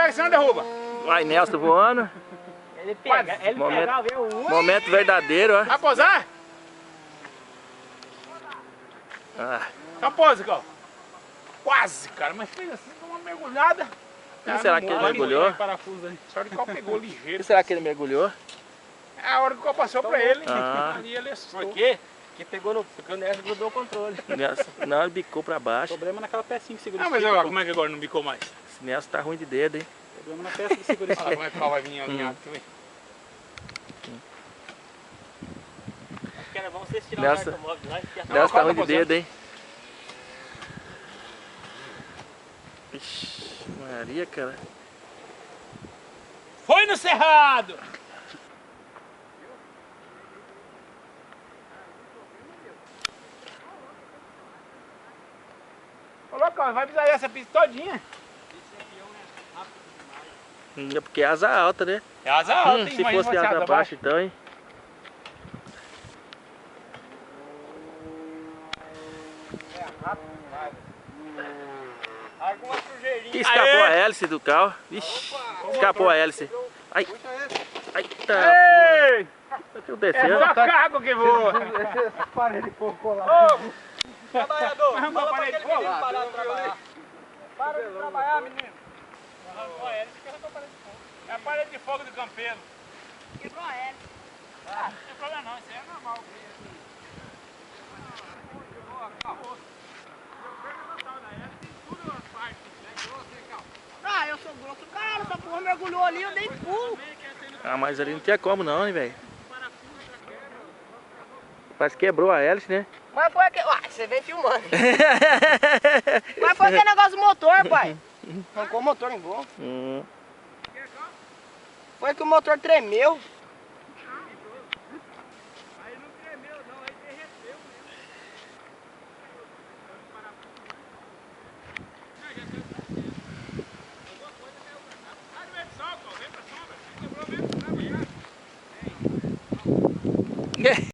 pega, senão derruba. Vai, Nelson voando. Ele pega, ele pega, vê o... Momento verdadeiro, ó. Vai pousar? Ah. Então pousa, Cal. Quase, cara, mas fez assim, deu uma mergulhada. E será que ele mergulhou? Só de qual pegou E ligeiro. será que ele mergulhou? É a hora que o Cal passou pra ele. Ah. Ali ele assustou. Por quê? Porque pegou no... Porque o Nelson grudou o controle. Nelson, não, ele bicou pra O baixo. problema é naquela pecinha que segura Ah, esse mas pico, agora, pô. como é que agora não bicou mais? Esse Nelson tá ruim de dedo, hein? O problema na peça que segura esse Olha como é que o Cal vai vir alinhado, tu vê? Porque era bom vocês tirar Nelson. o cartomóvel lá e ficar... Nelson tá Cal ruim tá de dedo, hein? Ixi, Maria, cara. Foi no cerrado! Ô, Cal, vai precisar dessa pista todinha. É porque é asa alta, né? É asa alta, hein? Se Imagina fosse você asa baixa, então, hein? Alguma sujeirinha. Que escapou Aê! a hélice do carro. Ixi, escapou a hélice. Ai, ai, tá. Ei! Tá tudo É descendo. só cargo que voa. Parede de fogo lá. Ô, Trabalhador, Arruma fala a pra parede aquele de fogo. menino parar de trabalhar. Para de trabalhar, menino. é a parede de fogo do campeiro. Quebrou a hélice. Não tem problema não, isso aí é normal. Ah, eu sou grosso. Cara, essa porra mergulhou ali, eu dei pulo. Ah, mas ali não tinha como não, hein, velho? Parece que quebrou a hélice, né? Mas foi aquele... Uai, você vem filmando. Mas foi aquele negócio do motor, pai. Arrancou o motor em gol. Foi que o motor tremeu. Vem pra sombra, vem pra sombra.